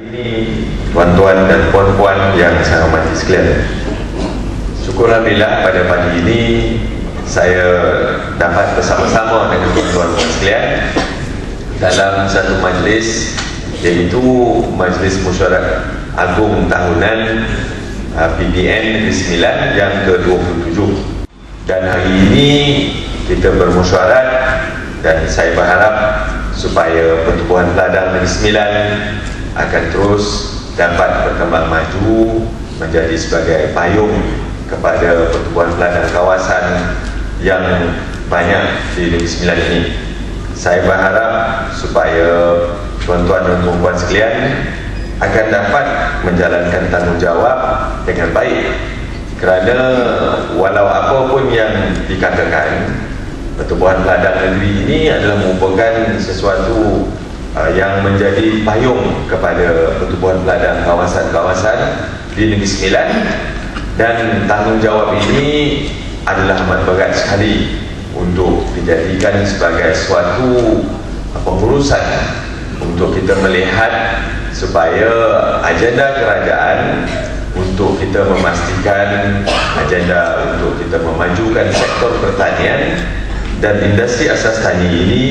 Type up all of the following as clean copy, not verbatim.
Ini tuan-tuan dan puan-puan yang saya hormati sekalian, syukur Alhamdulillah pada pagi ini saya dapat bersama-sama dengan tuan-tuan sekalian dalam satu majlis, iaitu Majlis Mesyuarat Agung Tahunan PBN Negeri Sembilan yang ke-27. Dan hari ini kita bermesyuarat dan saya berharap supaya Pertubuhan Peladang Negeri Sembilan akan terus dapat berkembang maju menjadi sebagai payung kepada pertubuhan peladang kawasan yang banyak di Negeri Sembilan ini. Saya berharap supaya tuan-tuan dan puan-puan sekalian akan dapat menjalankan tanggungjawab dengan baik, kerana walau apa pun yang dikatakan, pertubuhan peladang negeri ini adalah merupakan sesuatu yang menjadi payung kepada pertubuhan peladang kawasan-kawasan di Negeri Sembilan, dan tanggungjawab ini adalah amat berat sekali untuk dijadikan sebagai suatu pengurusan untuk kita melihat supaya agenda kerajaan untuk kita memastikan agenda untuk kita memajukan sektor pertanian dan industri asas tani ini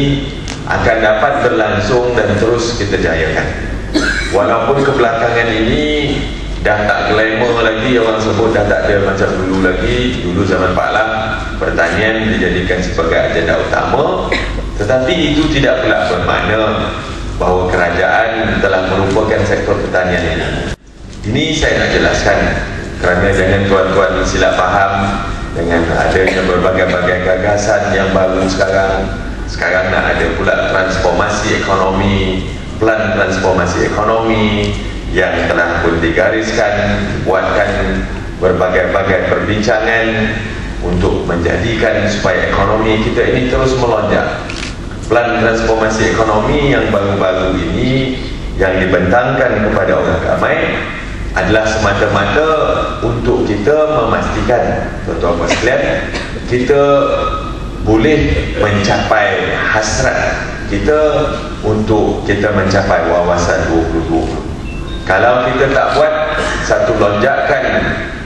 akan dapat berlangsung dan terus kita jayakan. Walaupun kebelakangan ini dah tak glamour lagi, orang sebut dah tak ada macam dulu lagi. Dulu zaman Pak Lam, pertanian dijadikan sebagai agenda utama, tetapi itu tidak pula bermakna bahawa kerajaan telah melupakan sektor pertanian ini. Ini saya nak jelaskan kerana jangan tuan-tuan silap faham dengan adanya berbagai-bagai gagasan yang baru sekarang. Sekarang nak ada pula transformasi ekonomi, plan transformasi ekonomi yang telah pun digariskan, buatkan berbagai-bagai perbincangan untuk menjadikan supaya ekonomi kita ini terus melonjak. Plan transformasi ekonomi yang baru-baru ini yang dibentangkan kepada orang ramai adalah semata-mata untuk kita memastikan, tuan-tuan sekalian, kita boleh mencapai hasrat kita untuk kita mencapai wawasan 2020. Kalau kita tak buat satu lonjakan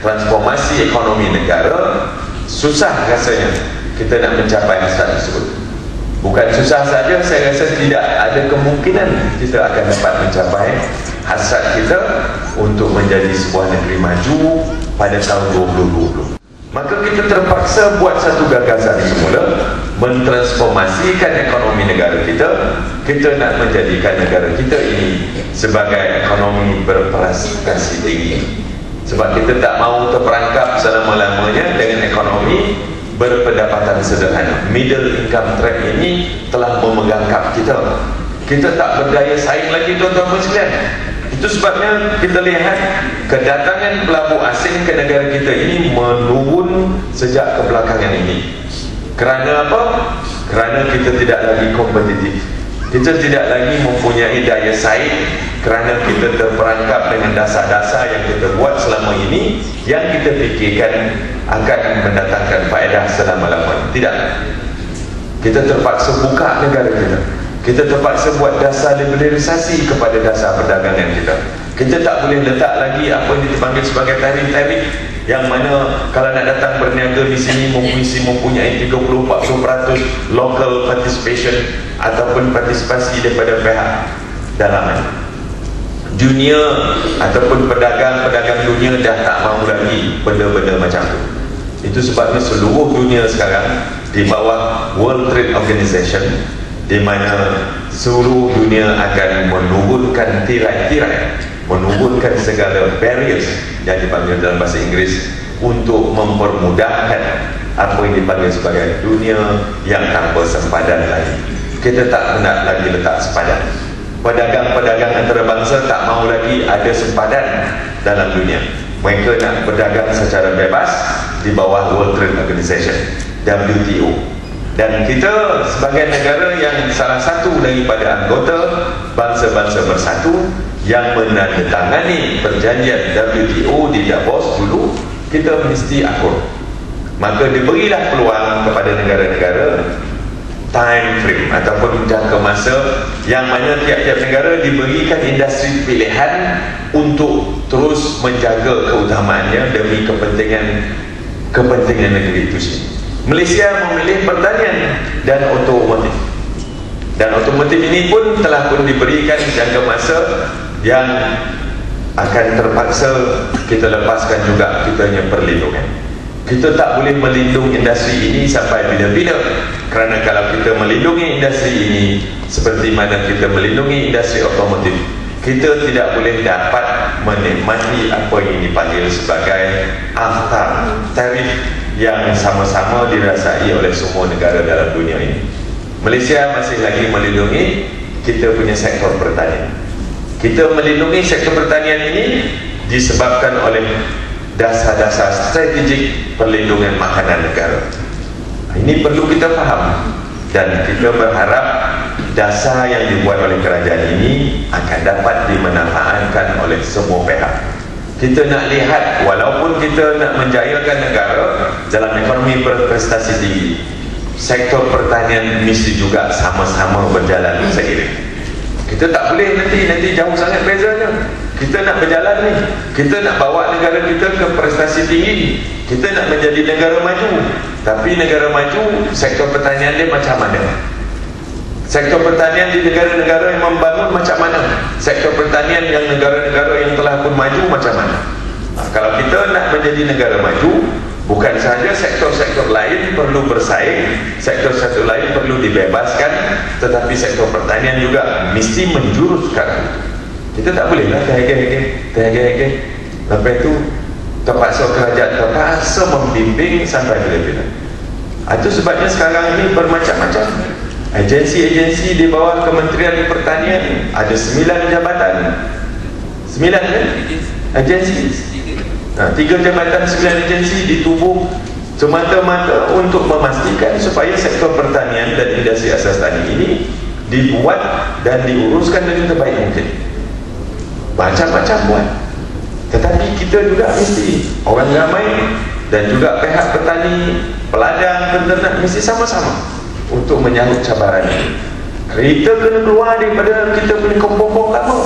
transformasi ekonomi negara, susah rasanya kita nak mencapai hasrat tersebut. Bukan susah saja, saya rasa tidak ada kemungkinan kita akan dapat mencapai hasrat kita untuk menjadi sebuah negeri maju pada tahun 2020. Maka kita terpaksa buat satu gagasan semula, mentransformasikan ekonomi negara kita. Kita nak menjadikan negara kita ini sebagai ekonomi berprestasi tinggi. Sebab kita tak mahu terperangkap selama-lamanya dengan ekonomi berpendapatan sederhana. Middle income trap ini telah memegang kap kita. Kita tak berdaya saing lagi, tuan-tuan sekalian. Itu sebabnya kita lihat kedatangan pelabur asing ke negara kita ini menurun sejak kebelakangan ini. Kerana apa? Kerana kita tidak lagi kompetitif. Kita tidak lagi mempunyai daya saing kerana kita terperangkap dengan dasar-dasar yang kita buat selama ini, yang kita fikirkan akan mendatangkan faedah selama-lamanya. Tidak. Kita terpaksa buka negara kita. Kita terpaksa buat dasar liberalisasi kepada dasar perdagangan kita. Kita tak boleh letak lagi apa yang dipanggil sebagai tarif-tarif, yang mana kalau nak datang berniaga di sini mempunyai 30-40% local participation ataupun partisipasi daripada pihak dalaman. Dunia ataupun pedagang-pedagang dunia dah tak mahu lagi benda-benda macam tu. Itu sebabnya seluruh dunia sekarang di bawah World Trade Organization, di mana seluruh dunia akan menurunkan tirai-tirai, menurunkan segala barriers yang dipanggil dalam bahasa Inggeris untuk mempermudahkan apa yang dipanggil sebagai dunia yang tanpa sempadan lagi. Kita tak nak lagi letak sempadan. Pedagang-pedagang antarabangsa tak mahu lagi ada sempadan dalam dunia. Mereka nak berdagang secara bebas di bawah World Trade Organization, WTO. Dan kita sebagai negara yang salah satu daripada anggota bangsa-bangsa bersatu yang menandatangani perjanjian WTO di Davos dulu, kita mesti akur. Maka diberilah peluang kepada negara-negara time frame ataupun jangka masa yang mana tiap-tiap negara diberikan industri pilihan untuk terus menjaga keutamaannya demi kepentingan negeri itu sendiri. Malaysia memilih pertanian dan otomotif, dan otomotif ini pun telah diberikan jangka masa yang akan terpaksa kita lepaskan juga kitanya perlindungan. Kita tak boleh melindungi industri ini sampai bila-bila, kerana kalau kita melindungi industri ini seperti mana kita melindungi industri otomotif, kita tidak boleh dapat menikmati apa yang dipanggil sebagai AFTA, tarif yang sama-sama dirasai oleh semua negara dalam dunia ini. Malaysia masih lagi melindungi kita punya sektor pertanian. Kita melindungi sektor pertanian ini disebabkan oleh dasar-dasar strategik perlindungan makanan negara. Ini perlu kita faham, dan kita berharap dasar yang dibuat oleh kerajaan ini akan dapat dimanfaatkan oleh semua pihak. Kita nak lihat, walaupun kita nak menjayakan negara dalam ekonomi berprestasi tinggi, sektor pertanian mesti juga sama-sama berjalan seiring. Kita tak boleh nanti jauh sangat bezanya. Kita nak berjalan ni, kita nak bawa negara kita ke prestasi tinggi, kita nak menjadi negara maju. Tapi negara maju, sektor pertanian dia macam mana? Sektor pertanian di negara-negara yang membangun macam mana? Sektor pertanian yang negara-negara yang telah pun maju macam mana? Kalau kita nak menjadi negara maju, bukan sahaja sektor-sektor lain perlu bersaing, sektor-sektor lain perlu dibebaskan, tetapi sektor pertanian juga mesti menjurus ke arah itu. Kita tak boleh lah terhege-hege. Lepas itu terpaksa kerajaan terpaksa membimbing sampai bila-bila. Itu sebabnya sekarang ini bermacam-macam agensi-agensi di bawah Kementerian Pertanian. Ada 9 jabatan. 9 kan? Agensi. 3 jabatan, 9 agensi ditubuh semata-mata untuk memastikan supaya sektor pertanian dan industri asas tani ini dibuat dan diuruskan dengan terbaik mungkin. Macam-macam buat. Tetapi kita juga mesti, orang ramai dan juga pihak petani, peladang, peternak mesti sama-sama untuk menyambut cabaran ini. Kita kena keluar daripada kita punya kompong-kompong lama.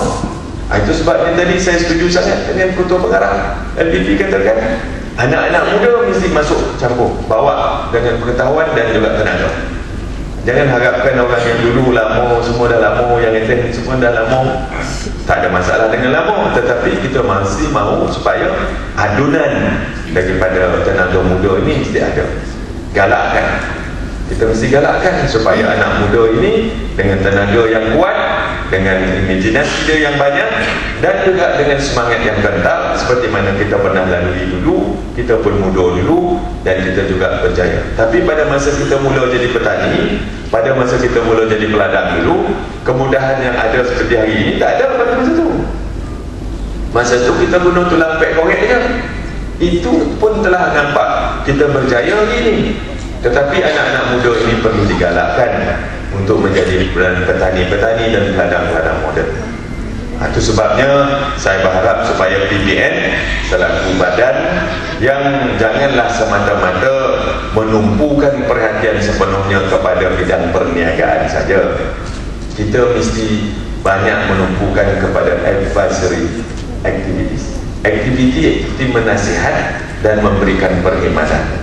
Itu sebabnya tadi saya setuju sangat dengan Ketua Pengarah LPP katakan, anak-anak muda mesti masuk campur, bawa dengan pengetahuan dan juga tenaga. Jangan harapkan orang yang dulu lama, semua dah lama, yang itu semua dah lama, tak ada masalah dengan lama, tetapi kita masih mahu supaya adunan daripada tenaga muda ini mesti ada. Galakkan, kita mesti galakkan supaya anak muda ini dengan tenaga yang kuat, dengan imajinasi dia yang banyak, dan juga dengan semangat yang kental seperti mana kita pernah lalui dulu, kita pun muda dulu dan kita juga berjaya. Tapi pada masa kita mula jadi petani, pada masa kita mula jadi peladang dulu, kemudahan yang ada seperti hari ini tak ada pada masa itu. Masa itu kita guna tulang pek korek je, itu pun telah nampak kita berjaya hari ini. Tetapi anak-anak muda ini perlu digalakkan untuk menjadi petani-petani dan peladang-peladang moden. Itu sebabnya saya berharap supaya PBN selaku badan yang janganlah semata-mata menumpukan perhatian sepenuhnya kepada bidang perniagaan saja. Kita mesti banyak menumpukan kepada advisory activities, aktiviti menasihat dan memberikan perkhidmatan.